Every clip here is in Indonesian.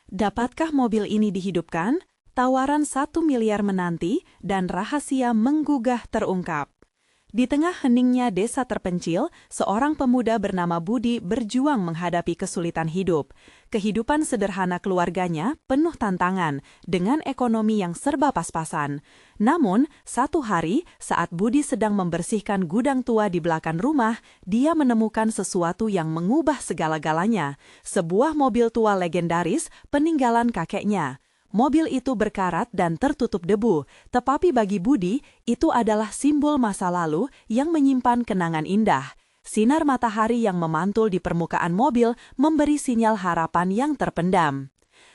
Dapatkah mobil ini dihidupkan? Tawaran 1 miliar menanti dan rahasia menggugah terungkap. Di tengah heningnya desa terpencil, seorang pemuda bernama Budi berjuang menghadapi kesulitan hidup. Kehidupan sederhana keluarganya penuh tantangan dengan ekonomi yang serba pas-pasan. Namun, satu hari saat Budi sedang membersihkan gudang tua di belakang rumah, dia menemukan sesuatu yang mengubah segala-galanya. Sebuah mobil tua legendaris peninggalan kakeknya. Mobil itu berkarat dan tertutup debu, tetapi bagi Budi, itu adalah simbol masa lalu yang menyimpan kenangan indah. Sinar matahari yang memantul di permukaan mobil memberi sinyal harapan yang terpendam.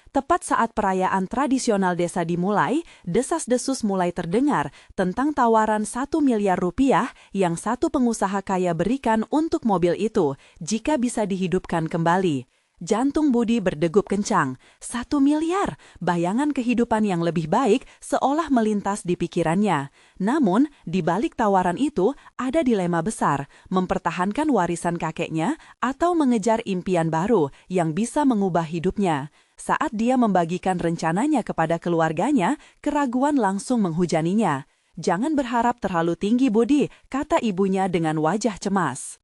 Tepat saat perayaan tradisional desa dimulai, desas-desus mulai terdengar tentang tawaran 1 miliar rupiah yang satu pengusaha kaya berikan untuk mobil itu jika bisa dihidupkan kembali. Jantung Budi berdegup kencang. 1 miliar, bayangan kehidupan yang lebih baik seolah melintas di pikirannya. Namun, di balik tawaran itu ada dilema besar, mempertahankan warisan kakeknya atau mengejar impian baru yang bisa mengubah hidupnya. Saat dia membagikan rencananya kepada keluarganya, keraguan langsung menghujaninya. "Jangan berharap terlalu tinggi, Budi," kata ibunya dengan wajah cemas.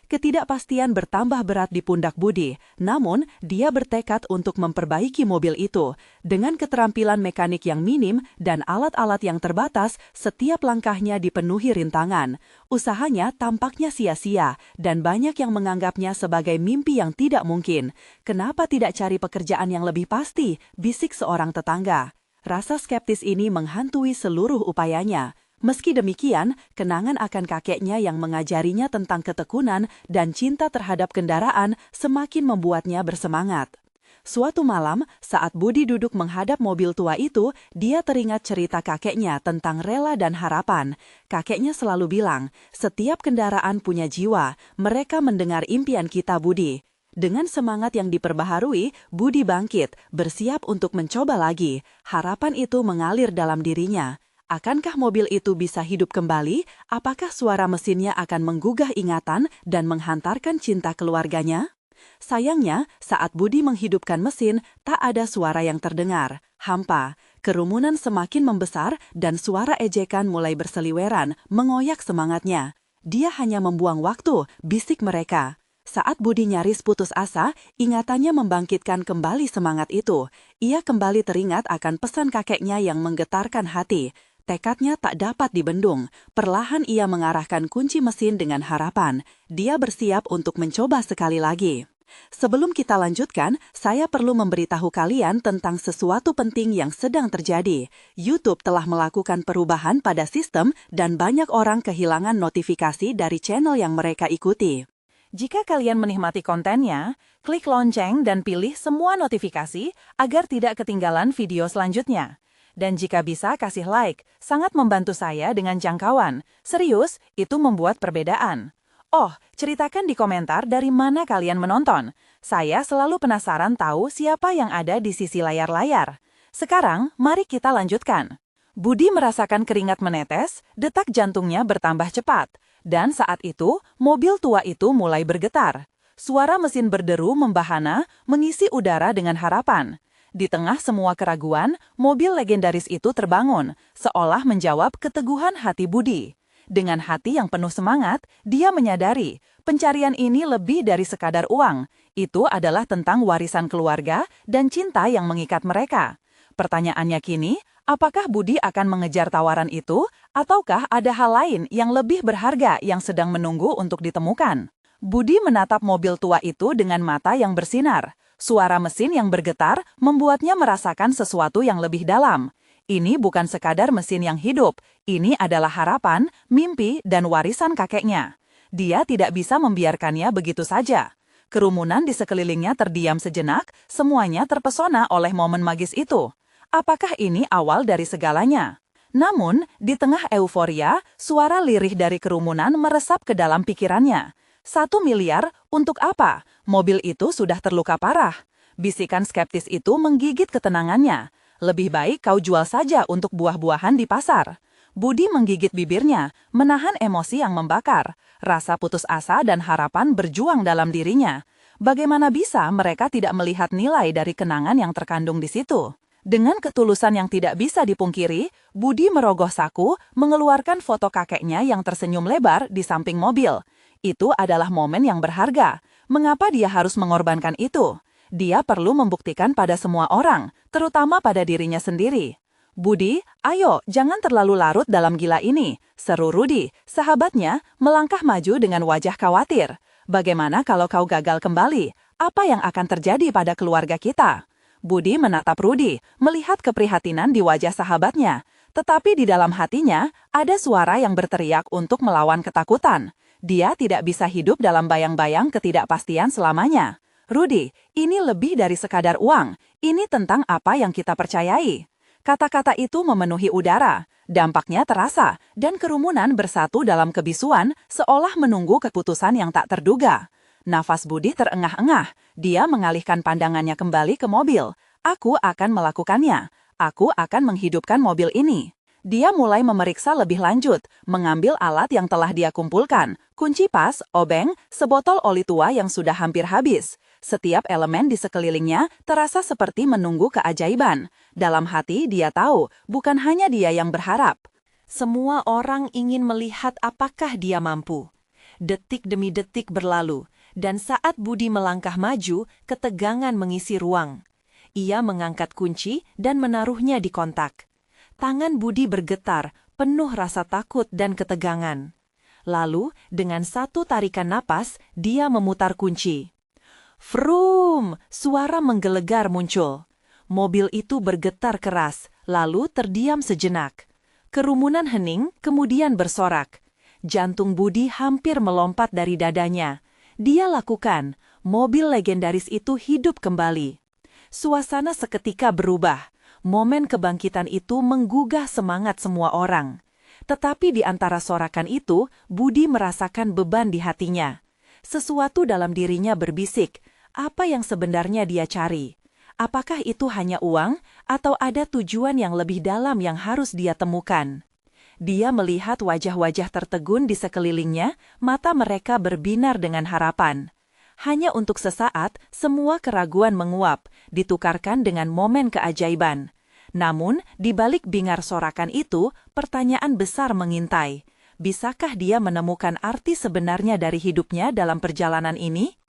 Ketidakpastian bertambah berat di pundak Budi, namun dia bertekad untuk memperbaiki mobil itu. Dengan keterampilan mekanik yang minim dan alat-alat yang terbatas, setiap langkahnya dipenuhi rintangan. Usahanya tampaknya sia-sia, dan banyak yang menganggapnya sebagai mimpi yang tidak mungkin. "Kenapa tidak cari pekerjaan yang lebih pasti?" bisik seorang tetangga. Rasa skeptis ini menghantui seluruh upayanya. Meski demikian, kenangan akan kakeknya yang mengajarinya tentang ketekunan dan cinta terhadap kendaraan semakin membuatnya bersemangat. Suatu malam, saat Budi duduk menghadap mobil tua itu, dia teringat cerita kakeknya tentang rela dan harapan. Kakeknya selalu bilang, "Setiap kendaraan punya jiwa, mereka mendengar impian kita, Budi." Dengan semangat yang diperbaharui, Budi bangkit, bersiap untuk mencoba lagi. Harapan itu mengalir dalam dirinya. Akankah mobil itu bisa hidup kembali? Apakah suara mesinnya akan menggugah ingatan dan menghantarkan cinta keluarganya? Sayangnya, saat Budi menghidupkan mesin, tak ada suara yang terdengar. Hampa. Kerumunan semakin membesar dan suara ejekan mulai berseliweran, mengoyak semangatnya. "Dia hanya membuang waktu," bisik mereka. Saat Budi nyaris putus asa, ingatannya membangkitkan kembali semangat itu. Ia kembali teringat akan pesan kakeknya yang menggetarkan hati. Tekadnya tak dapat dibendung. Perlahan ia mengarahkan kunci mesin dengan harapan. Dia bersiap untuk mencoba sekali lagi. Sebelum kita lanjutkan, saya perlu memberitahu kalian tentang sesuatu penting yang sedang terjadi. YouTube telah melakukan perubahan pada sistem dan banyak orang kehilangan notifikasi dari channel yang mereka ikuti. Jika kalian menikmati kontennya, klik lonceng dan pilih semua notifikasi agar tidak ketinggalan video selanjutnya. Dan jika bisa, kasih like, sangat membantu saya dengan jangkauan. Serius, itu membuat perbedaan. Oh, ceritakan di komentar dari mana kalian menonton. Saya selalu penasaran tahu siapa yang ada di sisi layar-layar. Sekarang, mari kita lanjutkan. Budi merasakan keringat menetes, detak jantungnya bertambah cepat. Dan saat itu, mobil tua itu mulai bergetar. Suara mesin berderu membahana, mengisi udara dengan harapan. Di tengah semua keraguan, mobil legendaris itu terbangun, seolah menjawab keteguhan hati Budi. Dengan hati yang penuh semangat, dia menyadari pencarian ini lebih dari sekadar uang. Itu adalah tentang warisan keluarga dan cinta yang mengikat mereka. Pertanyaannya kini, apakah Budi akan mengejar tawaran itu, ataukah ada hal lain yang lebih berharga yang sedang menunggu untuk ditemukan? Budi menatap mobil tua itu dengan mata yang bersinar. Suara mesin yang bergetar membuatnya merasakan sesuatu yang lebih dalam. Ini bukan sekadar mesin yang hidup, ini adalah harapan, mimpi, dan warisan kakeknya. Dia tidak bisa membiarkannya begitu saja. Kerumunan di sekelilingnya terdiam sejenak, semuanya terpesona oleh momen magis itu. Apakah ini awal dari segalanya? Namun, di tengah euforia, suara lirih dari kerumunan meresap ke dalam pikirannya. 1 miliar, untuk apa? Mobil itu sudah terluka parah. Bisikan skeptis itu menggigit ketenangannya. Lebih baik kau jual saja untuk buah-buahan di pasar. Budi menggigit bibirnya, menahan emosi yang membakar. Rasa putus asa dan harapan berjuang dalam dirinya. Bagaimana bisa mereka tidak melihat nilai dari kenangan yang terkandung di situ? Dengan ketulusan yang tidak bisa dipungkiri, Budi merogoh saku mengeluarkan foto kakeknya yang tersenyum lebar di samping mobil. Itu adalah momen yang berharga. Mengapa dia harus mengorbankan itu? Dia perlu membuktikan pada semua orang, terutama pada dirinya sendiri. Budi, ayo, jangan terlalu larut dalam gila ini, seru Rudi, sahabatnya, melangkah maju dengan wajah khawatir. Bagaimana kalau kau gagal kembali? Apa yang akan terjadi pada keluarga kita? Budi menatap Rudi, melihat keprihatinan di wajah sahabatnya. Tetapi di dalam hatinya, ada suara yang berteriak untuk melawan ketakutan. Dia tidak bisa hidup dalam bayang-bayang ketidakpastian selamanya. Rudi, ini lebih dari sekadar uang. Ini tentang apa yang kita percayai. Kata-kata itu memenuhi udara. Dampaknya terasa, dan kerumunan bersatu dalam kebisuan seolah menunggu keputusan yang tak terduga. Nafas Budi terengah-engah. Dia mengalihkan pandangannya kembali ke mobil. Aku akan melakukannya. Aku akan menghidupkan mobil ini. Dia mulai memeriksa lebih lanjut, mengambil alat yang telah dia kumpulkan, kunci pas, obeng, sebotol oli tua yang sudah hampir habis. Setiap elemen di sekelilingnya terasa seperti menunggu keajaiban. Dalam hati dia tahu, bukan hanya dia yang berharap. Semua orang ingin melihat apakah dia mampu. Detik demi detik berlalu, dan saat Budi melangkah maju, ketegangan mengisi ruang. Ia mengangkat kunci dan menaruhnya di kontak. Tangan Budi bergetar, penuh rasa takut dan ketegangan. Lalu, dengan satu tarikan napas, dia memutar kunci. Vroom! Suara menggelegar muncul. Mobil itu bergetar keras, lalu terdiam sejenak. Kerumunan hening, kemudian bersorak. Jantung Budi hampir melompat dari dadanya. Dia lakukan, mobil legendaris itu hidup kembali. Suasana seketika berubah. Momen kebangkitan itu menggugah semangat semua orang. Tetapi di antara sorakan itu, Budi merasakan beban di hatinya. Sesuatu dalam dirinya berbisik, apa yang sebenarnya dia cari? Apakah itu hanya uang, atau ada tujuan yang lebih dalam yang harus dia temukan? Dia melihat wajah-wajah tertegun di sekelilingnya, mata mereka berbinar dengan harapan. Hanya untuk sesaat, semua keraguan menguap, ditukarkan dengan momen keajaiban. Namun, di balik bingar sorakan itu, pertanyaan besar mengintai. Bisakah dia menemukan arti sebenarnya dari hidupnya dalam perjalanan ini?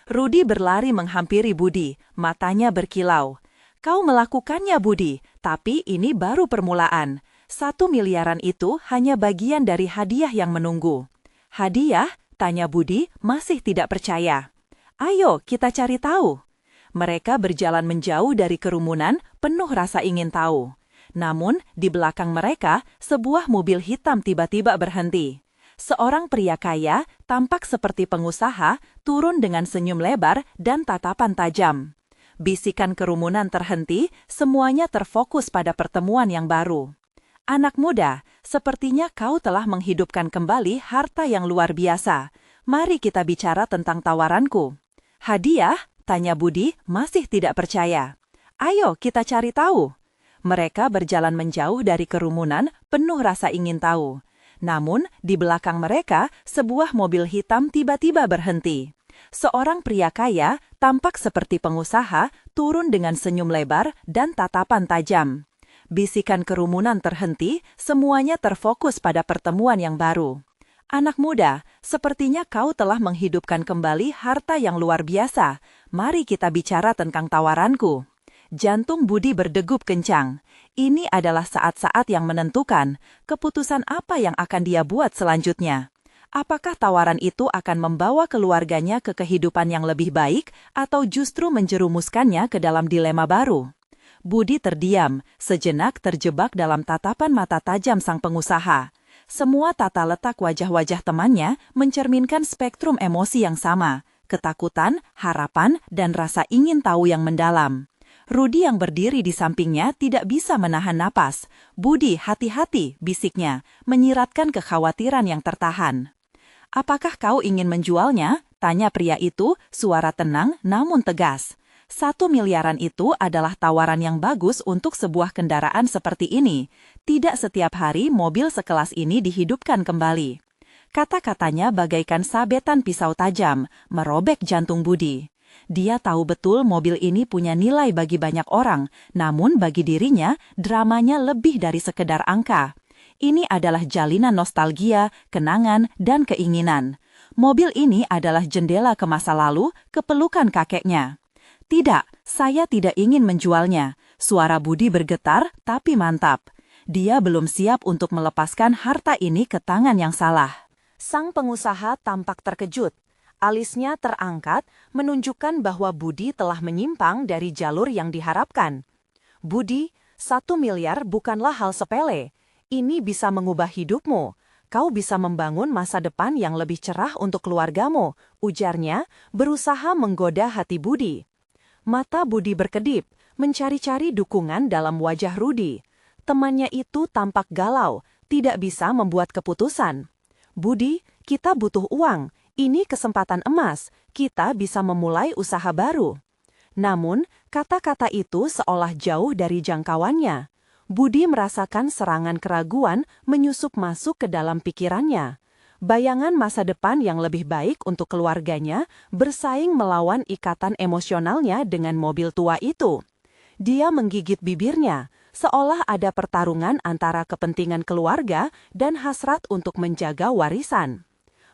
Rudi berlari menghampiri Budi, matanya berkilau. Kau melakukannya, Budi, tapi ini baru permulaan. 1 miliaran itu hanya bagian dari hadiah yang menunggu. Hadiah? Tanya Budi, masih tidak percaya. Ayo, kita cari tahu. Mereka berjalan menjauh dari kerumunan, penuh rasa ingin tahu. Namun, di belakang mereka, sebuah mobil hitam tiba-tiba berhenti. Seorang pria kaya, tampak seperti pengusaha, turun dengan senyum lebar dan tatapan tajam. Bisikan kerumunan terhenti, semuanya terfokus pada pertemuan yang baru. Anak muda, sepertinya kau telah menghidupkan kembali harta yang luar biasa. Mari kita bicara tentang tawaranku. Hadiah? Tanya Budi, masih tidak percaya. Ayo kita cari tahu. Mereka berjalan menjauh dari kerumunan, penuh rasa ingin tahu. Namun, di belakang mereka, sebuah mobil hitam tiba-tiba berhenti. Seorang pria kaya, tampak seperti pengusaha, turun dengan senyum lebar dan tatapan tajam. Bisikan kerumunan terhenti, semuanya terfokus pada pertemuan yang baru. Anak muda, sepertinya kau telah menghidupkan kembali harta yang luar biasa. Mari kita bicara tentang tawaranku. Jantung Budi berdegup kencang. Ini adalah saat-saat yang menentukan keputusan apa yang akan dia buat selanjutnya. Apakah tawaran itu akan membawa keluarganya ke kehidupan yang lebih baik atau justru menjerumuskannya ke dalam dilema baru? Budi terdiam, sejenak terjebak dalam tatapan mata tajam sang pengusaha. Semua tata letak wajah-wajah temannya mencerminkan spektrum emosi yang sama, ketakutan, harapan, dan rasa ingin tahu yang mendalam. Rudi yang berdiri di sampingnya tidak bisa menahan napas. Budi, hati-hati, bisiknya, menyiratkan kekhawatiran yang tertahan. Apakah kau ingin menjualnya? Tanya pria itu, suara tenang namun tegas. 1 miliaran itu adalah tawaran yang bagus untuk sebuah kendaraan seperti ini. Tidak setiap hari mobil sekelas ini dihidupkan kembali. Kata-katanya bagaikan sabetan pisau tajam, merobek jantung Budi. Dia tahu betul mobil ini punya nilai bagi banyak orang, namun bagi dirinya, dramanya lebih dari sekedar angka. Ini adalah jalinan nostalgia, kenangan, dan keinginan. Mobil ini adalah jendela ke masa lalu, ke pelukan kakeknya. Tidak, saya tidak ingin menjualnya. Suara Budi bergetar, tapi mantap. Dia belum siap untuk melepaskan harta ini ke tangan yang salah. Sang pengusaha tampak terkejut. Alisnya terangkat, menunjukkan bahwa Budi telah menyimpang dari jalur yang diharapkan. Budi, 1 miliar bukanlah hal sepele. Ini bisa mengubah hidupmu. Kau bisa membangun masa depan yang lebih cerah untuk keluargamu, ujarnya, berusaha menggoda hati Budi. Mata Budi berkedip, mencari-cari dukungan dalam wajah Rudi. Temannya itu tampak galau, tidak bisa membuat keputusan. Budi, kita butuh uang. Ini kesempatan emas, kita bisa memulai usaha baru. Namun, kata-kata itu seolah jauh dari jangkauannya. Budi merasakan serangan keraguan menyusup masuk ke dalam pikirannya. Bayangan masa depan yang lebih baik untuk keluarganya bersaing melawan ikatan emosionalnya dengan mobil tua itu. Dia menggigit bibirnya, seolah ada pertarungan antara kepentingan keluarga dan hasrat untuk menjaga warisan.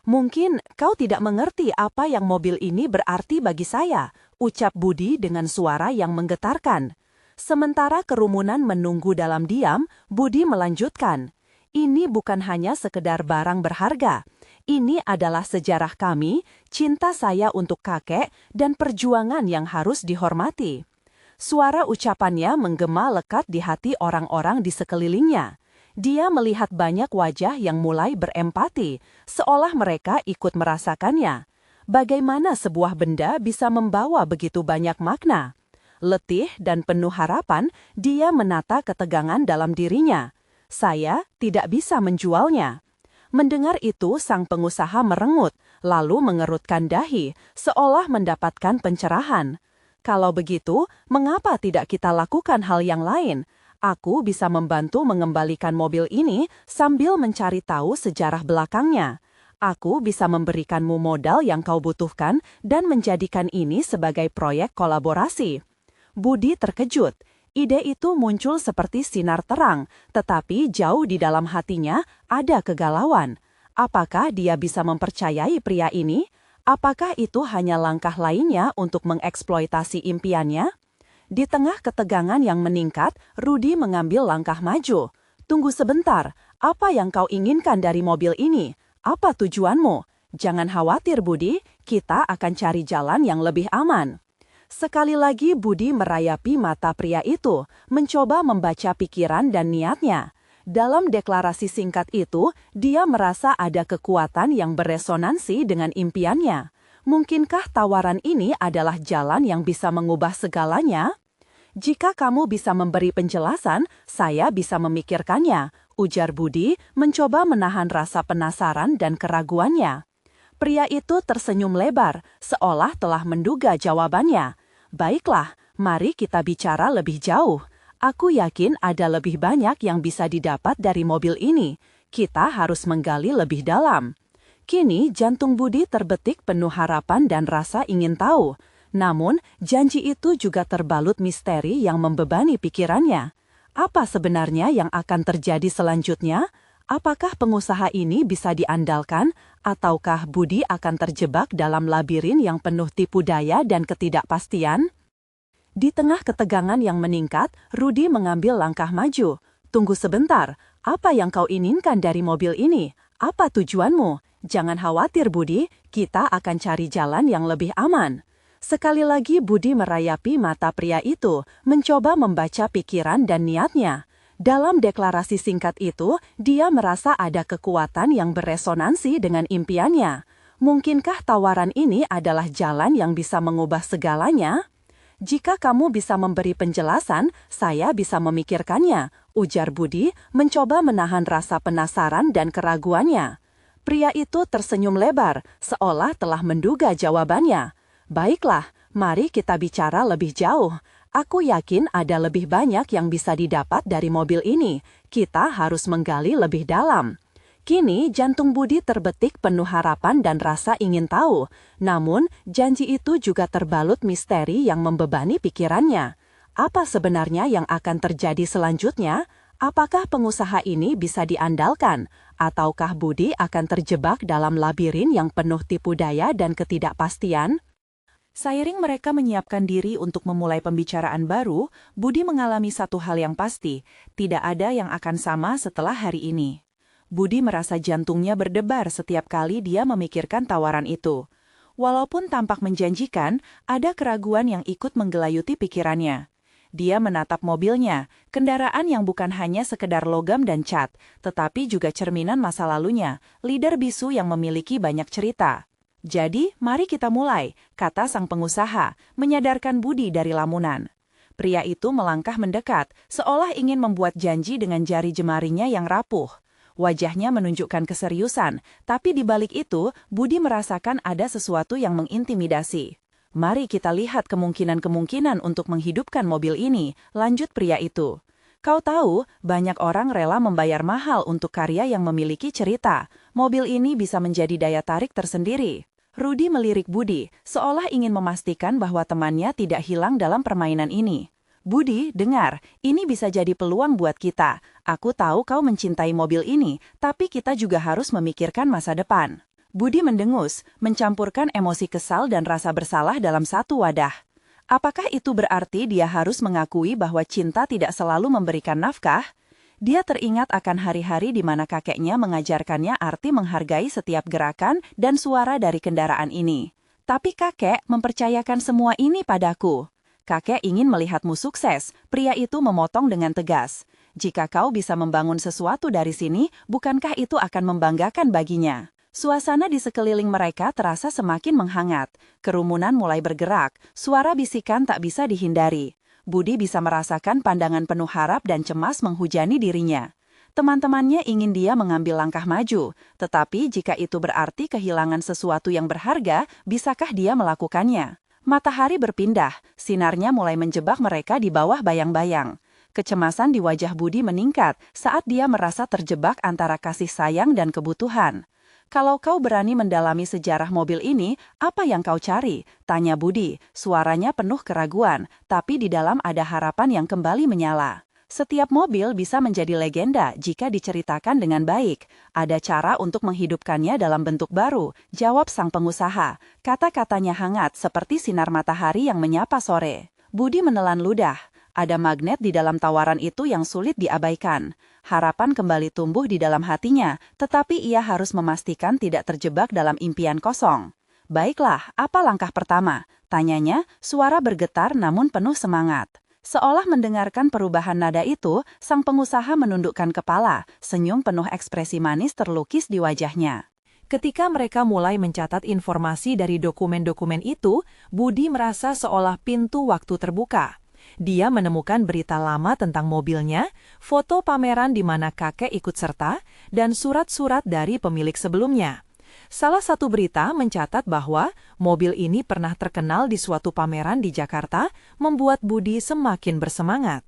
Mungkin kau tidak mengerti apa yang mobil ini berarti bagi saya, ucap Budi dengan suara yang menggetarkan. Sementara kerumunan menunggu dalam diam, Budi melanjutkan, ini bukan hanya sekedar barang berharga. Ini adalah sejarah kami, cinta saya untuk kakek, dan perjuangan yang harus dihormati. Suara ucapannya menggema lekat di hati orang-orang di sekelilingnya. Dia melihat banyak wajah yang mulai berempati, seolah mereka ikut merasakannya. Bagaimana sebuah benda bisa membawa begitu banyak makna? Letih dan penuh harapan, dia menata ketegangan dalam dirinya. Saya tidak bisa menjualnya. Mendengar itu, sang pengusaha merengut, lalu mengerutkan dahi, seolah mendapatkan pencerahan. Kalau begitu, mengapa tidak kita lakukan hal yang lain? Aku bisa membantu mengembalikan mobil ini sambil mencari tahu sejarah belakangnya. Aku bisa memberikanmu modal yang kau butuhkan dan menjadikan ini sebagai proyek kolaborasi. Budi terkejut. Ide itu muncul seperti sinar terang, tetapi jauh di dalam hatinya ada kegalauan. Apakah dia bisa mempercayai pria ini? Apakah itu hanya langkah lainnya untuk mengeksploitasi impiannya? Di tengah ketegangan yang meningkat, Rudi mengambil langkah maju. Tunggu sebentar, apa yang kau inginkan dari mobil ini? Apa tujuanmu? Jangan khawatir Budi, kita akan cari jalan yang lebih aman. Sekali lagi Budi merayapi mata pria itu, mencoba membaca pikiran dan niatnya. Dalam deklarasi singkat itu, dia merasa ada kekuatan yang beresonansi dengan impiannya. Mungkinkah tawaran ini adalah jalan yang bisa mengubah segalanya? Jika kamu bisa memberi penjelasan, saya bisa memikirkannya, ujar Budi, mencoba menahan rasa penasaran dan keraguannya. Pria itu tersenyum lebar, seolah telah menduga jawabannya. Baiklah, mari kita bicara lebih jauh. Aku yakin ada lebih banyak yang bisa didapat dari mobil ini. Kita harus menggali lebih dalam. Kini jantung Budi terbetik penuh harapan dan rasa ingin tahu. Namun, janji itu juga terbalut misteri yang membebani pikirannya. Apa sebenarnya yang akan terjadi selanjutnya? Apakah pengusaha ini bisa diandalkan, ataukah Budi akan terjebak dalam labirin yang penuh tipu daya dan ketidakpastian? Di tengah ketegangan yang meningkat, Rudi mengambil langkah maju. Tunggu sebentar, apa yang kau inginkan dari mobil ini? Apa tujuanmu? Jangan khawatir Budi, kita akan cari jalan yang lebih aman. Sekali lagi Budi merayapi mata pria itu, mencoba membaca pikiran dan niatnya. Dalam deklarasi singkat itu, dia merasa ada kekuatan yang beresonansi dengan impiannya. Mungkinkah tawaran ini adalah jalan yang bisa mengubah segalanya? Jika kamu bisa memberi penjelasan, saya bisa memikirkannya, ujar Budi, mencoba menahan rasa penasaran dan keraguannya. Pria itu tersenyum lebar, seolah telah menduga jawabannya. Baiklah, mari kita bicara lebih jauh. Aku yakin ada lebih banyak yang bisa didapat dari mobil ini. Kita harus menggali lebih dalam. Kini jantung Budi terbetik penuh harapan dan rasa ingin tahu. Namun, janji itu juga terbalut misteri yang membebani pikirannya. Apa sebenarnya yang akan terjadi selanjutnya? Apakah pengusaha ini bisa diandalkan? Ataukah Budi akan terjebak dalam labirin yang penuh tipu daya dan ketidakpastian? Seiring mereka menyiapkan diri untuk memulai pembicaraan baru, Budi mengalami satu hal yang pasti, tidak ada yang akan sama setelah hari ini. Budi merasa jantungnya berdebar setiap kali dia memikirkan tawaran itu. Walaupun tampak menjanjikan, ada keraguan yang ikut menggelayuti pikirannya. Dia menatap mobilnya, kendaraan yang bukan hanya sekedar logam dan cat, tetapi juga cerminan masa lalunya, leader bisu yang memiliki banyak cerita. Jadi, mari kita mulai, kata sang pengusaha, menyadarkan Budi dari lamunan. Pria itu melangkah mendekat, seolah ingin membuat janji dengan jari jemarinya yang rapuh. Wajahnya menunjukkan keseriusan, tapi di balik itu, Budi merasakan ada sesuatu yang mengintimidasi. Mari kita lihat kemungkinan-kemungkinan untuk menghidupkan mobil ini, lanjut pria itu. Kau tahu, banyak orang rela membayar mahal untuk karya yang memiliki cerita. Mobil ini bisa menjadi daya tarik tersendiri. Rudy melirik Budi, seolah ingin memastikan bahwa temannya tidak hilang dalam permainan ini. Budi, dengar, ini bisa jadi peluang buat kita. Aku tahu kau mencintai mobil ini, tapi kita juga harus memikirkan masa depan. Budi mendengus, mencampurkan emosi kesal dan rasa bersalah dalam satu wadah. Apakah itu berarti dia harus mengakui bahwa cinta tidak selalu memberikan nafkah? Dia teringat akan hari-hari di mana kakeknya mengajarkannya arti menghargai setiap gerakan dan suara dari kendaraan ini. Tapi kakek mempercayakan semua ini padaku. Kakek ingin melihatmu sukses, pria itu memotong dengan tegas. Jika kau bisa membangun sesuatu dari sini, bukankah itu akan membanggakan baginya? Suasana di sekeliling mereka terasa semakin menghangat. Kerumunan mulai bergerak, suara bisikan tak bisa dihindari. Budi bisa merasakan pandangan penuh harap dan cemas menghujani dirinya. Teman-temannya ingin dia mengambil langkah maju, tetapi jika itu berarti kehilangan sesuatu yang berharga, bisakah dia melakukannya? Matahari berpindah, sinarnya mulai menjebak mereka di bawah bayang-bayang. Kecemasan di wajah Budi meningkat saat dia merasa terjebak antara kasih sayang dan kebutuhan. Kalau kau berani mendalami sejarah mobil ini, apa yang kau cari? Tanya Budi, suaranya penuh keraguan, tapi di dalam ada harapan yang kembali menyala. Setiap mobil bisa menjadi legenda jika diceritakan dengan baik. Ada cara untuk menghidupkannya dalam bentuk baru, jawab sang pengusaha. Kata-katanya hangat seperti sinar matahari yang menyapa sore. Budi menelan ludah. Ada magnet di dalam tawaran itu yang sulit diabaikan. Harapan kembali tumbuh di dalam hatinya, tetapi ia harus memastikan tidak terjebak dalam impian kosong. Baiklah, apa langkah pertama? Tanyanya, suara bergetar namun penuh semangat. Seolah mendengarkan perubahan nada itu, sang pengusaha menundukkan kepala, senyum penuh ekspresi manis terlukis di wajahnya. Ketika mereka mulai mencatat informasi dari dokumen-dokumen itu, Budi merasa seolah pintu waktu terbuka. Dia menemukan berita lama tentang mobilnya, foto pameran di mana kakek ikut serta, dan surat-surat dari pemilik sebelumnya. Salah satu berita mencatat bahwa mobil ini pernah terkenal di suatu pameran di Jakarta, membuat Budi semakin bersemangat.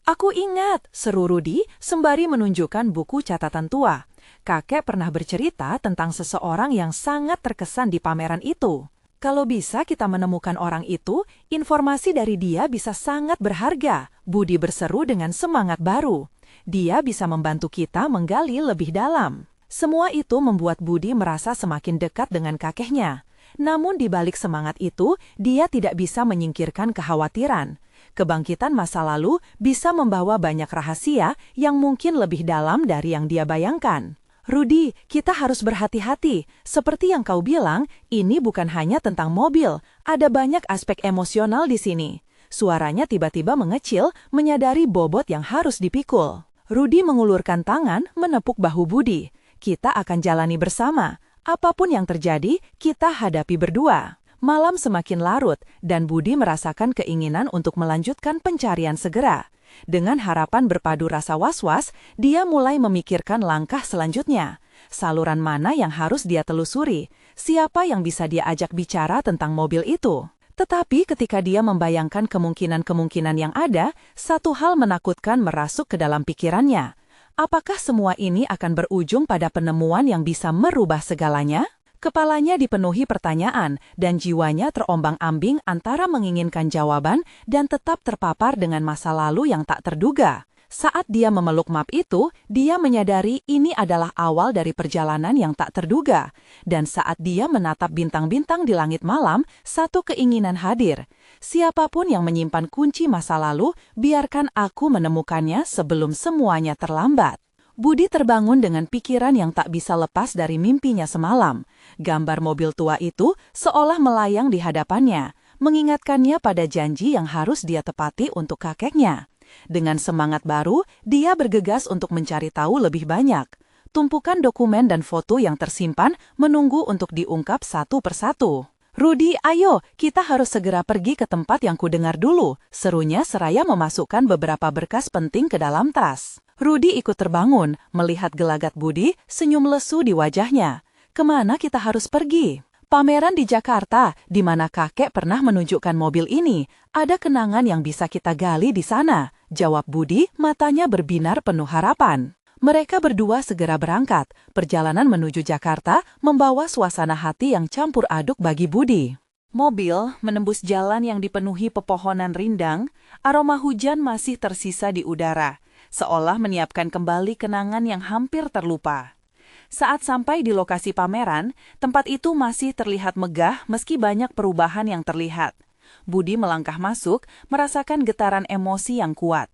Aku ingat, seru Rudy sembari menunjukkan buku catatan tua. Kakek pernah bercerita tentang seseorang yang sangat terkesan di pameran itu. Kalau bisa kita menemukan orang itu, informasi dari dia bisa sangat berharga. Budi berseru dengan semangat baru. Dia bisa membantu kita menggali lebih dalam. Semua itu membuat Budi merasa semakin dekat dengan kakeknya. Namun di balik semangat itu, dia tidak bisa menyingkirkan kekhawatiran. Kebangkitan masa lalu bisa membawa banyak rahasia yang mungkin lebih dalam dari yang dia bayangkan. Rudy, kita harus berhati-hati. Seperti yang kau bilang, ini bukan hanya tentang mobil. Ada banyak aspek emosional di sini. Suaranya tiba-tiba mengecil, menyadari bobot yang harus dipikul. Rudy mengulurkan tangan, menepuk bahu Budi. Kita akan jalani bersama. Apapun yang terjadi, kita hadapi berdua. Malam semakin larut, dan Budi merasakan keinginan untuk melanjutkan pencarian segera. Dengan harapan berpadu rasa was-was, dia mulai memikirkan langkah selanjutnya. Saluran mana yang harus dia telusuri? Siapa yang bisa dia ajak bicara tentang mobil itu? Tetapi ketika dia membayangkan kemungkinan-kemungkinan yang ada, satu hal menakutkan merasuk ke dalam pikirannya. Apakah semua ini akan berujung pada penemuan yang bisa merubah segalanya? Kepalanya dipenuhi pertanyaan dan jiwanya terombang-ambing antara menginginkan jawaban dan tetap terpapar dengan masa lalu yang tak terduga. Saat dia memeluk map itu, dia menyadari ini adalah awal dari perjalanan yang tak terduga. Dan saat dia menatap bintang-bintang di langit malam, satu keinginan hadir. Siapapun yang menyimpan kunci masa lalu, biarkan aku menemukannya sebelum semuanya terlambat. Budi terbangun dengan pikiran yang tak bisa lepas dari mimpinya semalam. Gambar mobil tua itu seolah melayang di hadapannya, mengingatkannya pada janji yang harus dia tepati untuk kakeknya. Dengan semangat baru, dia bergegas untuk mencari tahu lebih banyak. Tumpukan dokumen dan foto yang tersimpan menunggu untuk diungkap satu persatu. "Rudi, ayo, kita harus segera pergi ke tempat yang kudengar dulu," serunya seraya memasukkan beberapa berkas penting ke dalam tas. Rudi ikut terbangun, melihat gelagat Budi, senyum lesu di wajahnya. "Kemana kita harus pergi?" "Pameran di Jakarta, di mana kakek pernah menunjukkan mobil ini. Ada kenangan yang bisa kita gali di sana," jawab Budi, matanya berbinar penuh harapan. Mereka berdua segera berangkat. Perjalanan menuju Jakarta membawa suasana hati yang campur aduk bagi Budi. Mobil menembus jalan yang dipenuhi pepohonan rindang, aroma hujan masih tersisa di udara, seolah menyiapkan kembali kenangan yang hampir terlupa. Saat sampai di lokasi pameran, tempat itu masih terlihat megah meski banyak perubahan yang terlihat. Budi melangkah masuk, merasakan getaran emosi yang kuat.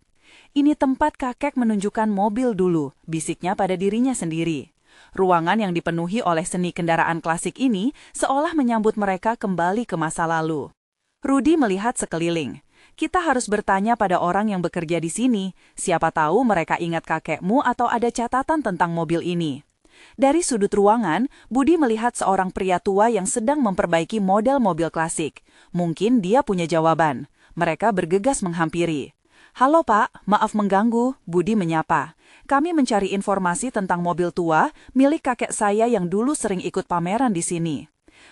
"Ini tempat kakek menunjukkan mobil dulu," bisiknya pada dirinya sendiri. Ruangan yang dipenuhi oleh seni kendaraan klasik ini seolah menyambut mereka kembali ke masa lalu. Rudi melihat sekeliling. "Kita harus bertanya pada orang yang bekerja di sini. Siapa tahu mereka ingat kakekmu atau ada catatan tentang mobil ini." Dari sudut ruangan, Budi melihat seorang pria tua yang sedang memperbaiki model mobil klasik. Mungkin dia punya jawaban. Mereka bergegas menghampiri. "Halo Pak, maaf mengganggu," Budi menyapa. "Kami mencari informasi tentang mobil tua milik kakek saya yang dulu sering ikut pameran di sini."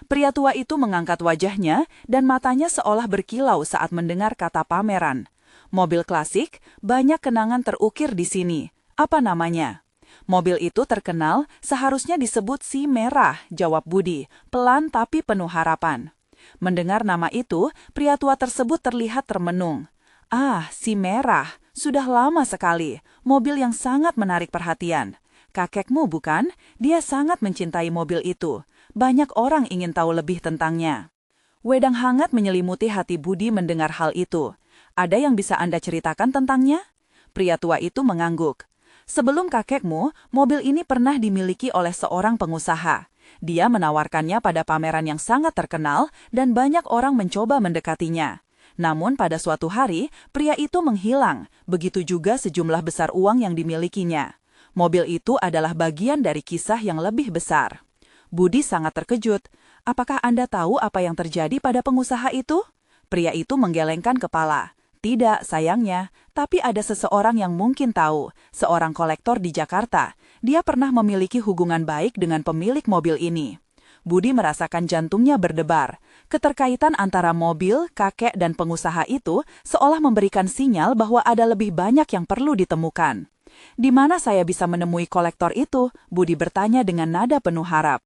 Pria tua itu mengangkat wajahnya dan matanya seolah berkilau saat mendengar kata pameran. "Mobil klasik, banyak kenangan terukir di sini. Apa namanya?" "Mobil itu terkenal, seharusnya disebut si Merah," jawab Budi, pelan tapi penuh harapan. Mendengar nama itu, pria tua tersebut terlihat termenung. "Ah, si Merah, sudah lama sekali, mobil yang sangat menarik perhatian. Kakekmu bukan? Dia sangat mencintai mobil itu. Banyak orang ingin tahu lebih tentangnya." Wedang hangat menyelimuti hati Budi mendengar hal itu. "Ada yang bisa Anda ceritakan tentangnya?" Pria tua itu mengangguk. "Sebelum kakekmu, mobil ini pernah dimiliki oleh seorang pengusaha. Dia menawarkannya pada pameran yang sangat terkenal dan banyak orang mencoba mendekatinya. Namun pada suatu hari, pria itu menghilang, begitu juga sejumlah besar uang yang dimilikinya. Mobil itu adalah bagian dari kisah yang lebih besar." Budi sangat terkejut. "Apakah Anda tahu apa yang terjadi pada pengusaha itu?" Pria itu menggelengkan kepala. "Tidak, sayangnya. Tapi ada seseorang yang mungkin tahu. Seorang kolektor di Jakarta. Dia pernah memiliki hubungan baik dengan pemilik mobil ini." Budi merasakan jantungnya berdebar. Keterkaitan antara mobil, kakek, dan pengusaha itu seolah memberikan sinyal bahwa ada lebih banyak yang perlu ditemukan. "Di mana saya bisa menemui kolektor itu?" Budi bertanya dengan nada penuh harap.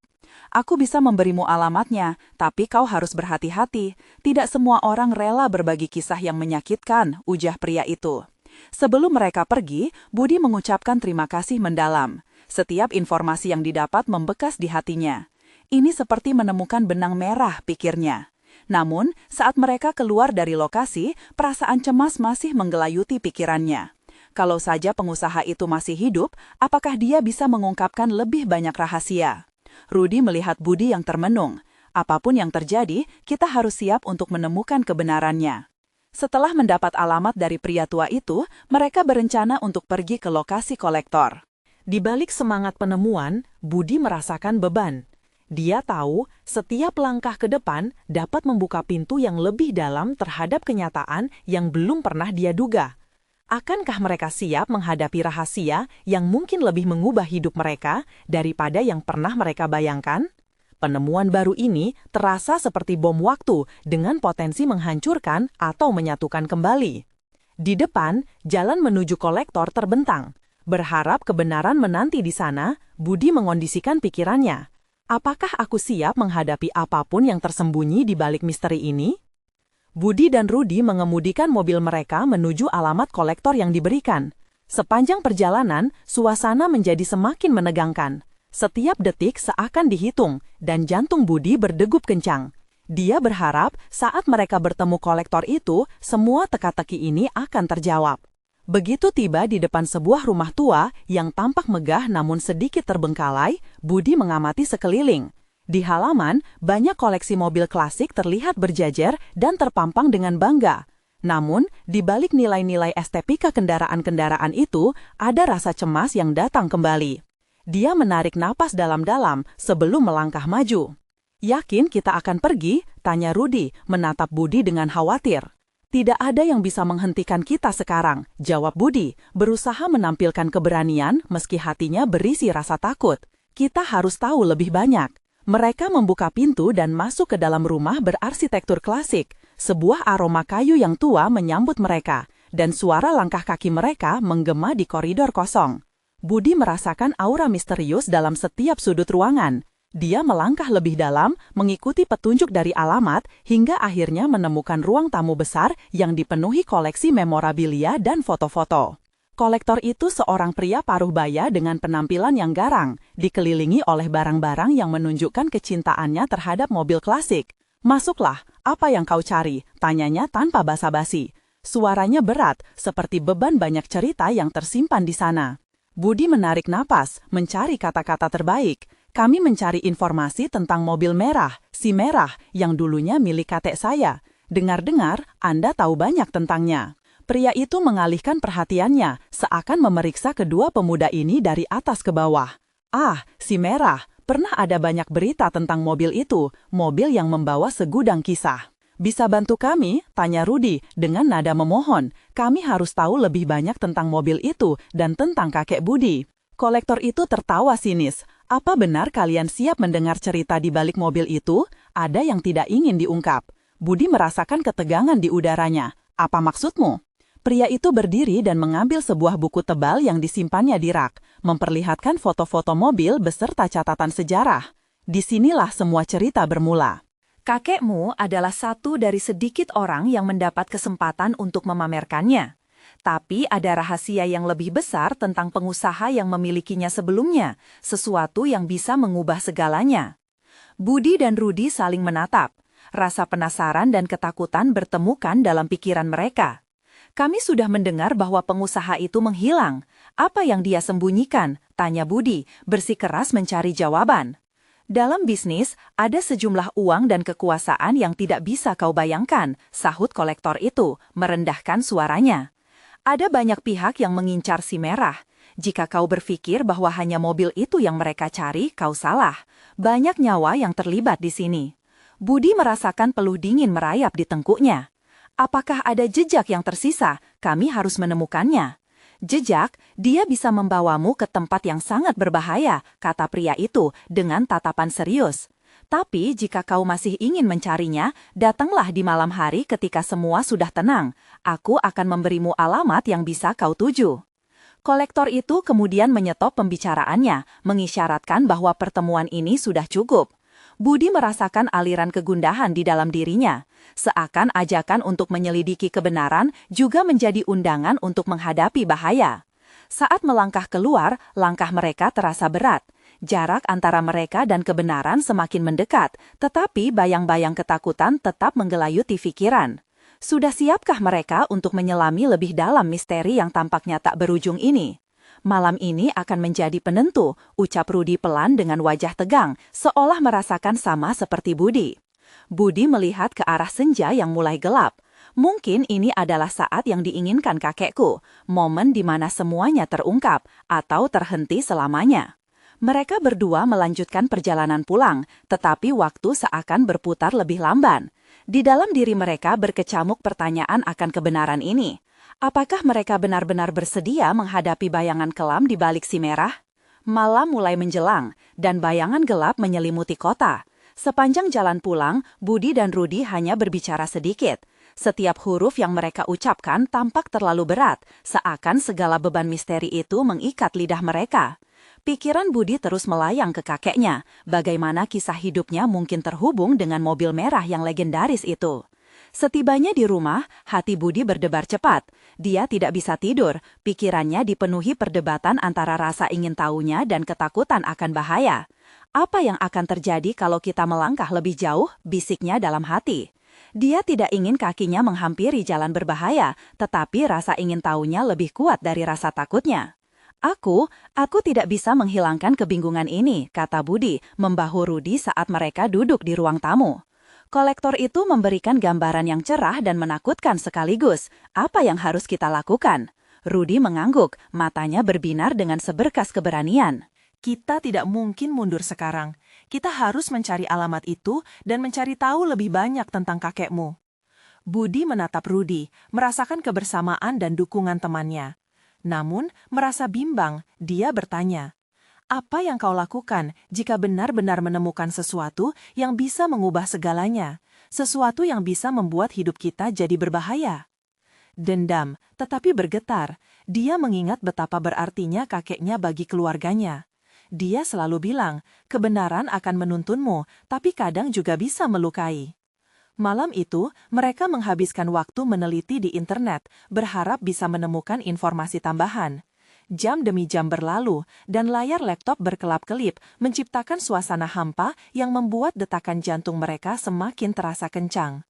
"Aku bisa memberimu alamatnya, tapi kau harus berhati-hati. Tidak semua orang rela berbagi kisah yang menyakitkan," ujar pria itu. Sebelum mereka pergi, Budi mengucapkan terima kasih mendalam. Setiap informasi yang didapat membekas di hatinya. Ini seperti menemukan benang merah, pikirnya. Namun, saat mereka keluar dari lokasi, perasaan cemas masih menggelayuti pikirannya. Kalau saja pengusaha itu masih hidup, apakah dia bisa mengungkapkan lebih banyak rahasia? Rudi melihat Budi yang termenung. Apapun yang terjadi, kita harus siap untuk menemukan kebenarannya. Setelah mendapat alamat dari pria tua itu, mereka berencana untuk pergi ke lokasi kolektor. Di balik semangat penemuan, Budi merasakan beban. Dia tahu setiap langkah ke depan dapat membuka pintu yang lebih dalam terhadap kenyataan yang belum pernah dia duga. Akankah mereka siap menghadapi rahasia yang mungkin lebih mengubah hidup mereka daripada yang pernah mereka bayangkan? Penemuan baru ini terasa seperti bom waktu dengan potensi menghancurkan atau menyatukan kembali. Di depan, jalan menuju kolektor terbentang. Berharap kebenaran menanti di sana, Budi mengondisikan pikirannya. Apakah aku siap menghadapi apapun yang tersembunyi di balik misteri ini? Budi dan Rudi mengemudikan mobil mereka menuju alamat kolektor yang diberikan. Sepanjang perjalanan, suasana menjadi semakin menegangkan. Setiap detik seakan dihitung, dan jantung Budi berdegup kencang. Dia berharap saat mereka bertemu kolektor itu, semua teka-teki ini akan terjawab. Begitu tiba di depan sebuah rumah tua yang tampak megah namun sedikit terbengkalai, Budi mengamati sekeliling. Di halaman, banyak koleksi mobil klasik terlihat berjajar dan terpampang dengan bangga. Namun, di balik nilai-nilai estetika kendaraan-kendaraan itu, ada rasa cemas yang datang kembali. Dia menarik napas dalam-dalam sebelum melangkah maju. "Yakin kita akan pergi?" tanya Rudi, menatap Budi dengan khawatir. "Tidak ada yang bisa menghentikan kita sekarang," jawab Budi, berusaha menampilkan keberanian meski hatinya berisi rasa takut. "Kita harus tahu lebih banyak." Mereka membuka pintu dan masuk ke dalam rumah berarsitektur klasik. Sebuah aroma kayu yang tua menyambut mereka, dan suara langkah kaki mereka menggema di koridor kosong. Budi merasakan aura misterius dalam setiap sudut ruangan. Dia melangkah lebih dalam, mengikuti petunjuk dari alamat, hingga akhirnya menemukan ruang tamu besar yang dipenuhi koleksi memorabilia dan foto-foto. Kolektor itu seorang pria paruh baya dengan penampilan yang garang, dikelilingi oleh barang-barang yang menunjukkan kecintaannya terhadap mobil klasik. "Masuklah, apa yang kau cari?" tanyanya tanpa basa-basi. Suaranya berat, seperti beban banyak cerita yang tersimpan di sana. Budi menarik napas, mencari kata-kata terbaik. "Kami mencari informasi tentang mobil merah, si merah, yang dulunya milik kakek saya. Dengar-dengar, Anda tahu banyak tentangnya." Pria itu mengalihkan perhatiannya, seakan memeriksa kedua pemuda ini dari atas ke bawah. "Ah, si merah, pernah ada banyak berita tentang mobil itu, mobil yang membawa segudang kisah." "Bisa bantu kami?" tanya Rudi dengan nada memohon. "Kami harus tahu lebih banyak tentang mobil itu dan tentang kakek Budi." Kolektor itu tertawa sinis. "Apa benar kalian siap mendengar cerita di balik mobil itu? Ada yang tidak ingin diungkap." Budi merasakan ketegangan di udaranya. "Apa maksudmu?" Pria itu berdiri dan mengambil sebuah buku tebal yang disimpannya di rak, memperlihatkan foto-foto mobil beserta catatan sejarah. Disinilah semua cerita bermula. "Kakekmu adalah satu dari sedikit orang yang mendapat kesempatan untuk memamerkannya. Tapi ada rahasia yang lebih besar tentang pengusaha yang memilikinya sebelumnya, sesuatu yang bisa mengubah segalanya." Budi dan Rudi saling menatap. Rasa penasaran dan ketakutan bertemukan dalam pikiran mereka. "Kami sudah mendengar bahwa pengusaha itu menghilang. Apa yang dia sembunyikan?" tanya Budi, bersikeras mencari jawaban. "Dalam bisnis, ada sejumlah uang dan kekuasaan yang tidak bisa kau bayangkan," sahut kolektor itu, merendahkan suaranya. "Ada banyak pihak yang mengincar si merah. Jika kau berpikir bahwa hanya mobil itu yang mereka cari, kau salah. Banyak nyawa yang terlibat di sini." Budi merasakan peluh dingin merayap di tengkuknya. "Apakah ada jejak yang tersisa? Kami harus menemukannya." "Jejak, dia bisa membawamu ke tempat yang sangat berbahaya," kata pria itu dengan tatapan serius. "Tapi jika kau masih ingin mencarinya, datanglah di malam hari ketika semua sudah tenang. Aku akan memberimu alamat yang bisa kau tuju." Kolektor itu kemudian menyetop pembicaraannya, mengisyaratkan bahwa pertemuan ini sudah cukup. Budi merasakan aliran kegundahan di dalam dirinya. Seakan ajakan untuk menyelidiki kebenaran juga menjadi undangan untuk menghadapi bahaya. Saat melangkah keluar, langkah mereka terasa berat. Jarak antara mereka dan kebenaran semakin mendekat, tetapi bayang-bayang ketakutan tetap menggelayuti pikiran. Sudah siapkah mereka untuk menyelami lebih dalam misteri yang tampaknya tak berujung ini? "Malam ini akan menjadi penentu," ucap Rudi pelan dengan wajah tegang, seolah merasakan sama seperti Budi. Budi melihat ke arah senja yang mulai gelap. Mungkin ini adalah saat yang diinginkan kakekku, momen di mana semuanya terungkap atau terhenti selamanya. Mereka berdua melanjutkan perjalanan pulang, tetapi waktu seakan berputar lebih lamban. Di dalam diri mereka berkecamuk pertanyaan akan kebenaran ini. Apakah mereka benar-benar bersedia menghadapi bayangan kelam di balik si merah? Malam mulai menjelang, dan bayangan gelap menyelimuti kota. Sepanjang jalan pulang, Budi dan Rudi hanya berbicara sedikit. Setiap huruf yang mereka ucapkan tampak terlalu berat, seakan segala beban misteri itu mengikat lidah mereka. Pikiran Budi terus melayang ke kakeknya, bagaimana kisah hidupnya mungkin terhubung dengan mobil merah yang legendaris itu. Setibanya di rumah, hati Budi berdebar cepat. Dia tidak bisa tidur, pikirannya dipenuhi perdebatan antara rasa ingin tahunya dan ketakutan akan bahaya. Apa yang akan terjadi kalau kita melangkah lebih jauh, bisiknya dalam hati. Dia tidak ingin kakinya menghampiri jalan berbahaya, tetapi rasa ingin tahunya lebih kuat dari rasa takutnya. Aku tidak bisa menghilangkan kebingungan ini, kata Budi, membahu Rudi saat mereka duduk di ruang tamu. Kolektor itu memberikan gambaran yang cerah dan menakutkan sekaligus. Apa yang harus kita lakukan? Rudi mengangguk, matanya berbinar dengan seberkas keberanian. Kita tidak mungkin mundur sekarang. Kita harus mencari alamat itu dan mencari tahu lebih banyak tentang kakekmu. Budi menatap Rudi, merasakan kebersamaan dan dukungan temannya. Namun, merasa bimbang, dia bertanya, "Apa yang kau lakukan jika benar-benar menemukan sesuatu yang bisa mengubah segalanya? Sesuatu yang bisa membuat hidup kita jadi berbahaya?" Dendam, tetapi bergetar. Dia mengingat betapa berartinya kakeknya bagi keluarganya. Dia selalu bilang, kebenaran akan menuntunmu, tapi kadang juga bisa melukai. Malam itu, mereka menghabiskan waktu meneliti di internet, berharap bisa menemukan informasi tambahan. Jam demi jam berlalu, dan layar laptop berkelap-kelip, menciptakan suasana hampa yang membuat detakan jantung mereka semakin terasa kencang.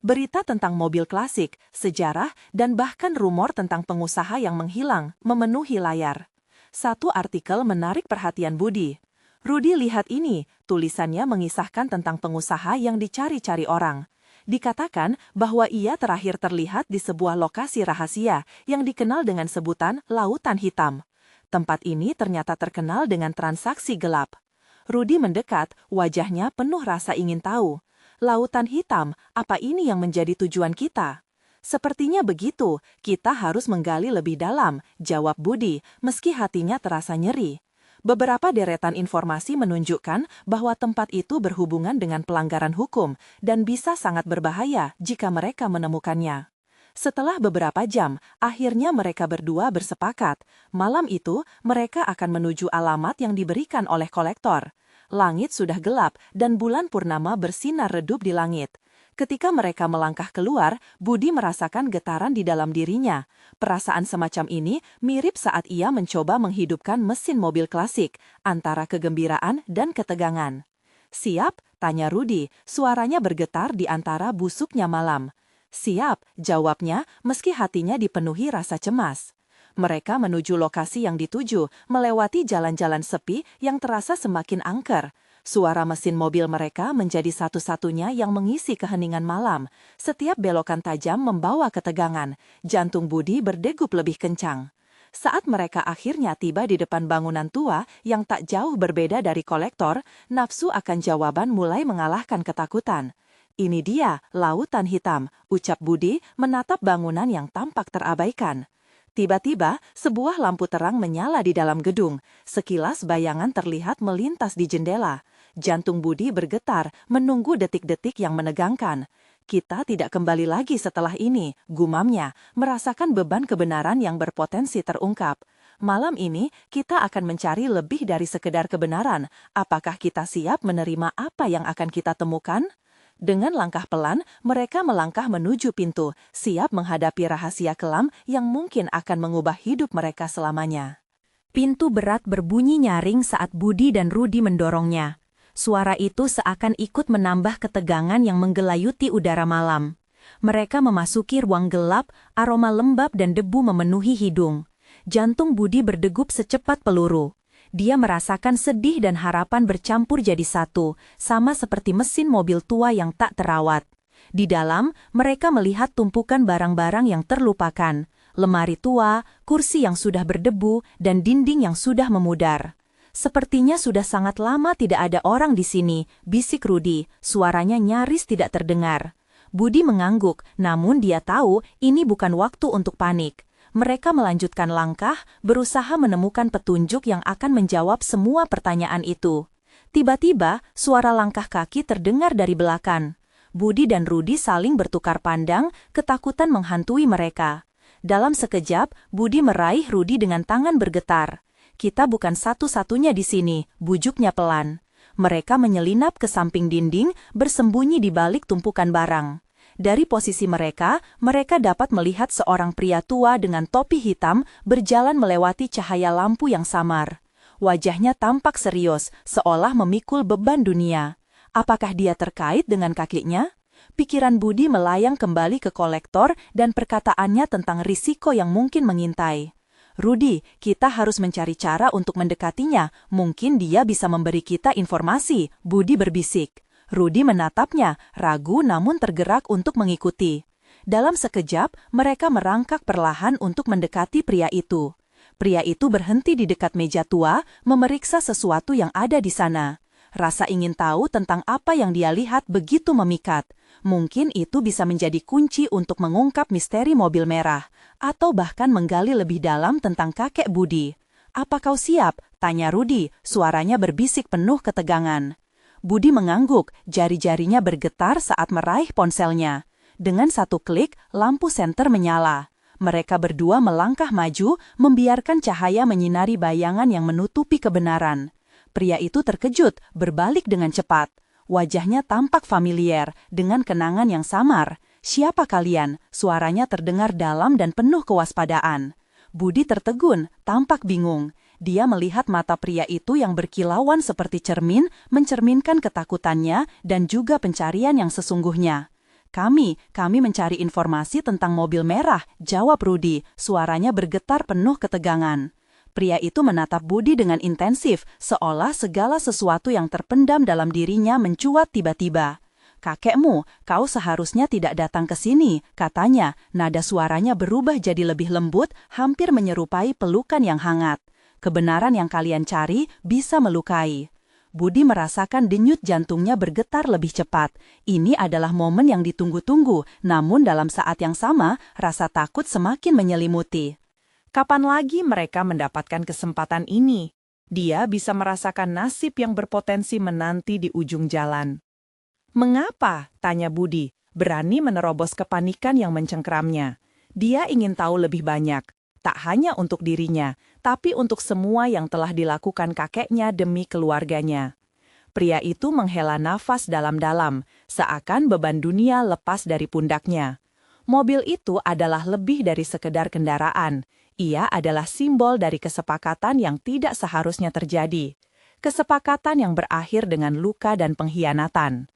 Berita tentang mobil klasik, sejarah, dan bahkan rumor tentang pengusaha yang menghilang, memenuhi layar. Satu artikel menarik perhatian Budi. Rudi, lihat ini, tulisannya mengisahkan tentang pengusaha yang dicari-cari orang. Dikatakan bahwa ia terakhir terlihat di sebuah lokasi rahasia yang dikenal dengan sebutan Lautan Hitam. Tempat ini ternyata terkenal dengan transaksi gelap. Rudi mendekat, wajahnya penuh rasa ingin tahu. Lautan Hitam, apa ini yang menjadi tujuan kita? Sepertinya begitu, kita harus menggali lebih dalam, jawab Budi, meski hatinya terasa nyeri. Beberapa deretan informasi menunjukkan bahwa tempat itu berhubungan dengan pelanggaran hukum dan bisa sangat berbahaya jika mereka menemukannya. Setelah beberapa jam, akhirnya mereka berdua bersepakat. Malam itu, mereka akan menuju alamat yang diberikan oleh kolektor. Langit sudah gelap dan bulan purnama bersinar redup di langit. Ketika mereka melangkah keluar, Budi merasakan getaran di dalam dirinya. Perasaan semacam ini mirip saat ia mencoba menghidupkan mesin mobil klasik, antara kegembiraan dan ketegangan. "Siap?" tanya Rudi, suaranya bergetar di antara busuknya malam. "Siap," jawabnya, meski hatinya dipenuhi rasa cemas. Mereka menuju lokasi yang dituju, melewati jalan-jalan sepi yang terasa semakin angker. Suara mesin mobil mereka menjadi satu-satunya yang mengisi keheningan malam. Setiap belokan tajam membawa ketegangan. Jantung Budi berdegup lebih kencang. Saat mereka akhirnya tiba di depan bangunan tua yang tak jauh berbeda dari kolektor, nafsu akan jawaban mulai mengalahkan ketakutan. "Ini dia, Lautan Hitam," ucap Budi menatap bangunan yang tampak terabaikan. Tiba-tiba, sebuah lampu terang menyala di dalam gedung. Sekilas bayangan terlihat melintas di jendela. Jantung Budi bergetar, menunggu detik-detik yang menegangkan. "Kita tidak kembali lagi setelah ini," gumamnya, merasakan beban kebenaran yang berpotensi terungkap. "Malam ini, kita akan mencari lebih dari sekedar kebenaran. Apakah kita siap menerima apa yang akan kita temukan?" Dengan langkah pelan, mereka melangkah menuju pintu, siap menghadapi rahasia kelam yang mungkin akan mengubah hidup mereka selamanya. Pintu berat berbunyi nyaring saat Budi dan Rudi mendorongnya. Suara itu seakan ikut menambah ketegangan yang menggelayuti udara malam. Mereka memasuki ruang gelap, aroma lembab dan debu memenuhi hidung. Jantung Budi berdegup secepat peluru. Dia merasakan sedih dan harapan bercampur jadi satu, sama seperti mesin mobil tua yang tak terawat. Di dalam, mereka melihat tumpukan barang-barang yang terlupakan, lemari tua, kursi yang sudah berdebu, dan dinding yang sudah memudar. "Sepertinya sudah sangat lama tidak ada orang di sini," bisik Rudi, suaranya nyaris tidak terdengar. Budi mengangguk, namun dia tahu ini bukan waktu untuk panik. Mereka melanjutkan langkah, berusaha menemukan petunjuk yang akan menjawab semua pertanyaan itu. Tiba-tiba, suara langkah kaki terdengar dari belakang. Budi dan Rudi saling bertukar pandang, ketakutan menghantui mereka. Dalam sekejap, Budi meraih Rudi dengan tangan bergetar. "Kita bukan satu-satunya di sini," bujuknya pelan. Mereka menyelinap ke samping dinding, bersembunyi di balik tumpukan barang. Dari posisi mereka dapat melihat seorang pria tua dengan topi hitam berjalan melewati cahaya lampu yang samar. Wajahnya tampak serius, seolah memikul beban dunia. Apakah dia terkait dengan kakeknya? Pikiran Budi melayang kembali ke kolektor dan perkataannya tentang risiko yang mungkin mengintai. "Rudi, kita harus mencari cara untuk mendekatinya. Mungkin dia bisa memberi kita informasi," Budi berbisik. Rudi menatapnya, ragu namun tergerak untuk mengikuti. Dalam sekejap, mereka merangkak perlahan untuk mendekati pria itu. Pria itu berhenti di dekat meja tua, memeriksa sesuatu yang ada di sana. Rasa ingin tahu tentang apa yang dia lihat begitu memikat. Mungkin itu bisa menjadi kunci untuk mengungkap misteri mobil merah, atau bahkan menggali lebih dalam tentang kakek Budi. "Apa kau siap?" tanya Rudi, suaranya berbisik penuh ketegangan. Budi mengangguk, jari-jarinya bergetar saat meraih ponselnya. Dengan satu klik, lampu senter menyala. Mereka berdua melangkah maju, membiarkan cahaya menyinari bayangan yang menutupi kebenaran. Pria itu terkejut, berbalik dengan cepat. Wajahnya tampak familiar, dengan kenangan yang samar. "Siapa kalian?" Suaranya terdengar dalam dan penuh kewaspadaan. Budi tertegun, tampak bingung. Dia melihat mata pria itu yang berkilauan seperti cermin, mencerminkan ketakutannya dan juga pencarian yang sesungguhnya. Kami mencari informasi tentang mobil merah," jawab Rudi, suaranya bergetar penuh ketegangan. Pria itu menatap Budi dengan intensif, seolah segala sesuatu yang terpendam dalam dirinya mencuat tiba-tiba. "Kakekmu, kau seharusnya tidak datang ke sini," katanya. Nada suaranya berubah jadi lebih lembut, hampir menyerupai pelukan yang hangat. "Kebenaran yang kalian cari bisa melukai." Budi merasakan denyut jantungnya bergetar lebih cepat. Ini adalah momen yang ditunggu-tunggu, namun dalam saat yang sama, rasa takut semakin menyelimuti. Kapan lagi mereka mendapatkan kesempatan ini? Dia bisa merasakan nasib yang berpotensi menanti di ujung jalan. "Mengapa?" tanya Budi, berani menerobos kepanikan yang mencengkeramnya. Dia ingin tahu lebih banyak. Tak hanya untuk dirinya, tapi untuk semua yang telah dilakukan kakeknya demi keluarganya. Pria itu menghela nafas dalam-dalam, seakan beban dunia lepas dari pundaknya. Mobil itu adalah lebih dari sekedar kendaraan. Ia adalah simbol dari kesepakatan yang tidak seharusnya terjadi. Kesepakatan yang berakhir dengan luka dan pengkhianatan.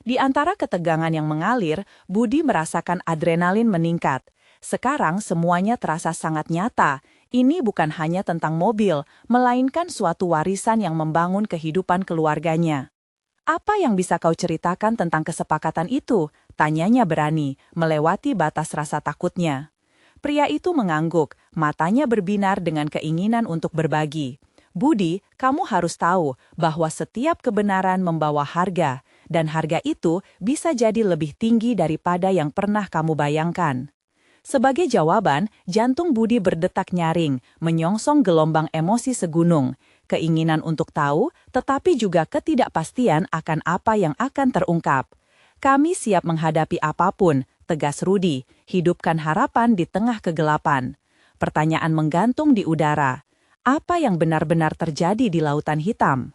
Di antara ketegangan yang mengalir, Budi merasakan adrenalin meningkat. Sekarang semuanya terasa sangat nyata. Ini bukan hanya tentang mobil, melainkan suatu warisan yang membangun kehidupan keluarganya. "Apa yang bisa kau ceritakan tentang kesepakatan itu?" tanyanya berani, melewati batas rasa takutnya. Pria itu mengangguk, matanya berbinar dengan keinginan untuk berbagi. "Budi, kamu harus tahu bahwa setiap kebenaran membawa harga, dan harga itu bisa jadi lebih tinggi daripada yang pernah kamu bayangkan." Sebagai jawaban, jantung Budi berdetak nyaring, menyongsong gelombang emosi segunung, keinginan untuk tahu, tetapi juga ketidakpastian akan apa yang akan terungkap. "Kami siap menghadapi apapun," tegas Rudi, hidupkan harapan di tengah kegelapan. Pertanyaan menggantung di udara. Apa yang benar-benar terjadi di lautan hitam?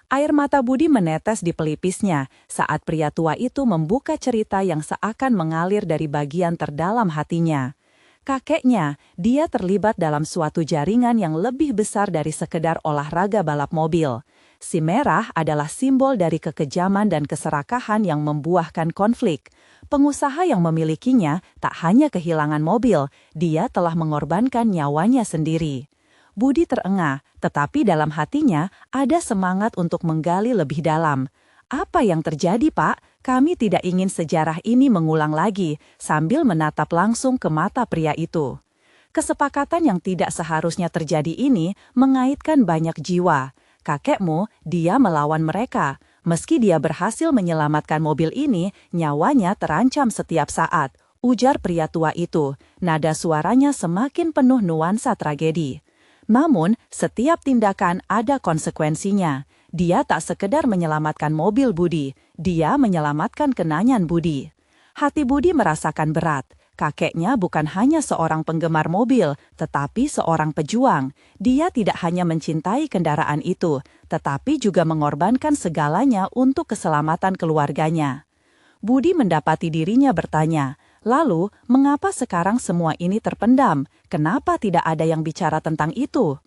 Air mata Budi menetes di pelipisnya saat pria tua itu membuka cerita yang seakan mengalir dari bagian terdalam hatinya. Kakeknya, dia terlibat dalam suatu jaringan yang lebih besar dari sekedar olahraga balap mobil. Si merah adalah simbol dari kekejaman dan keserakahan yang membuahkan konflik. Pengusaha yang memilikinya tak hanya kehilangan mobil, dia telah mengorbankan nyawanya sendiri. Budi terengah, tetapi dalam hatinya ada semangat untuk menggali lebih dalam. "Apa yang terjadi, Pak? Kami tidak ingin sejarah ini mengulang lagi," sambil menatap langsung ke mata pria itu. Kesepakatan yang tidak seharusnya terjadi ini mengaitkan banyak jiwa. Kakekmu, dia melawan mereka. Meski dia berhasil menyelamatkan mobil ini, nyawanya terancam setiap saat, ujar pria tua itu. Nada suaranya semakin penuh nuansa tragedi. Namun, setiap tindakan ada konsekuensinya. Dia tak sekedar menyelamatkan mobil Budi, dia menyelamatkan kenangan Budi. Hati Budi merasakan berat. Kakeknya bukan hanya seorang penggemar mobil, tetapi seorang pejuang. Dia tidak hanya mencintai kendaraan itu, tetapi juga mengorbankan segalanya untuk keselamatan keluarganya. Budi mendapati dirinya bertanya, lalu mengapa sekarang semua ini terpendam? Kenapa tidak ada yang bicara tentang itu?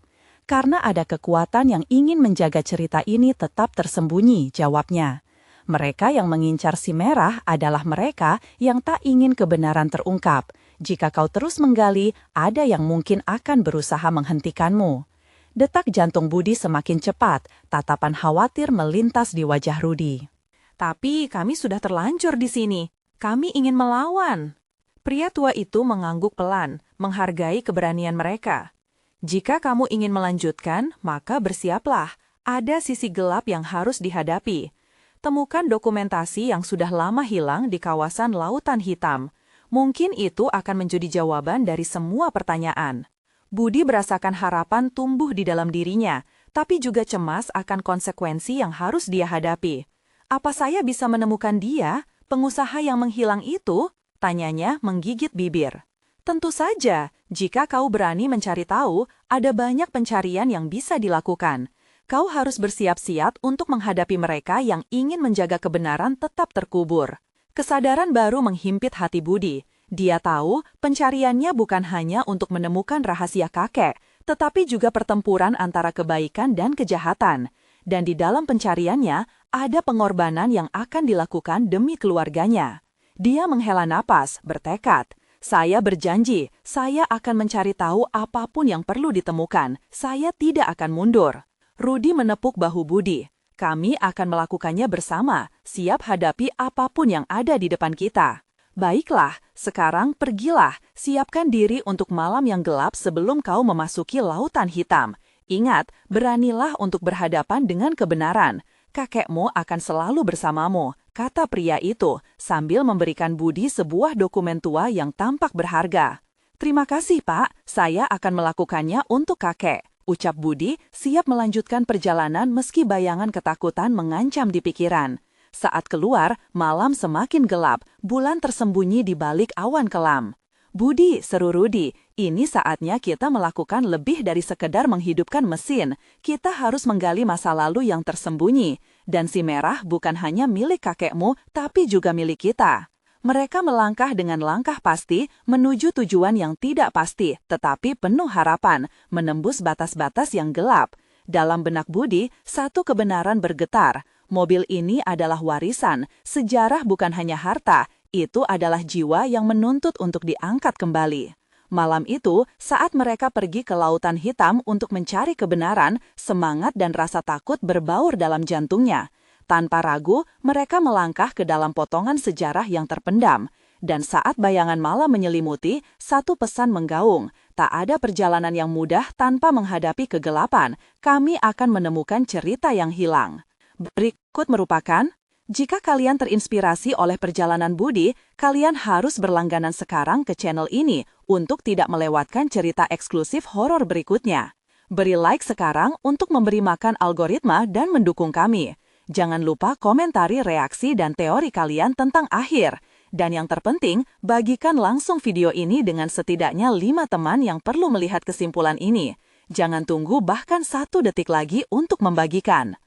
Karena ada kekuatan yang ingin menjaga cerita ini tetap tersembunyi, jawabnya. Mereka yang mengincar si merah adalah mereka yang tak ingin kebenaran terungkap. Jika kau terus menggali, ada yang mungkin akan berusaha menghentikanmu. Detak jantung Budi semakin cepat, tatapan khawatir melintas di wajah Rudi. Tapi kami sudah terlanjur di sini. Kami ingin melawan. Pria tua itu mengangguk pelan, menghargai keberanian mereka. Jika kamu ingin melanjutkan, maka bersiaplah. Ada sisi gelap yang harus dihadapi. Temukan dokumentasi yang sudah lama hilang di kawasan Lautan Hitam. Mungkin itu akan menjadi jawaban dari semua pertanyaan. Budi merasakan harapan tumbuh di dalam dirinya, tapi juga cemas akan konsekuensi yang harus dia hadapi. Apa saya bisa menemukan dia, pengusaha yang menghilang itu? Tanyanya menggigit bibir. Tentu saja, jika kau berani mencari tahu, ada banyak pencarian yang bisa dilakukan. Kau harus bersiap-siap untuk menghadapi mereka yang ingin menjaga kebenaran tetap terkubur. Kesadaran baru menghimpit hati Budi. Dia tahu pencariannya bukan hanya untuk menemukan rahasia kakek, tetapi juga pertempuran antara kebaikan dan kejahatan. Dan di dalam pencariannya, ada pengorbanan yang akan dilakukan demi keluarganya. Dia menghela napas, bertekad. Saya berjanji, saya akan mencari tahu apapun yang perlu ditemukan. Saya tidak akan mundur. Rudi menepuk bahu Budi. Kami akan melakukannya bersama, siap hadapi apapun yang ada di depan kita. Baiklah, sekarang pergilah, siapkan diri untuk malam yang gelap sebelum kau memasuki Lautan Hitam. Ingat, beranilah untuk berhadapan dengan kebenaran. Kakekmu akan selalu bersamamu, kata pria itu, sambil memberikan Budi sebuah dokumen tua yang tampak berharga. Terima kasih, Pak, saya akan melakukannya untuk kakek. Ucap Budi, siap melanjutkan perjalanan meski bayangan ketakutan mengancam di pikiran. Saat keluar, malam semakin gelap, bulan tersembunyi di balik awan kelam. Budi, seru Rudi, ini saatnya kita melakukan lebih dari sekedar menghidupkan mesin. Kita harus menggali masa lalu yang tersembunyi. Dan si merah bukan hanya milik kakekmu, tapi juga milik kita. Mereka melangkah dengan langkah pasti menuju tujuan yang tidak pasti, tetapi penuh harapan, menembus batas-batas yang gelap. Dalam benak Budi, satu kebenaran bergetar. Mobil ini adalah warisan, sejarah bukan hanya harta, itu adalah jiwa yang menuntut untuk diangkat kembali. Malam itu, saat mereka pergi ke Lautan Hitam untuk mencari kebenaran, semangat dan rasa takut berbaur dalam jantungnya. Tanpa ragu, mereka melangkah ke dalam potongan sejarah yang terpendam. Dan saat bayangan malam menyelimuti, satu pesan menggaung. Tak ada perjalanan yang mudah tanpa menghadapi kegelapan. Kami akan menemukan cerita yang hilang. Berikut merupakan, jika kalian terinspirasi oleh perjalanan Budi, kalian harus berlangganan sekarang ke channel ini untuk tidak melewatkan cerita eksklusif horor berikutnya. Beri like sekarang untuk memberi makan algoritma dan mendukung kami. Jangan lupa komentari reaksi dan teori kalian tentang akhir. Dan yang terpenting, bagikan langsung video ini dengan setidaknya 5 teman yang perlu melihat kesimpulan ini. Jangan tunggu bahkan 1 detik lagi untuk membagikan.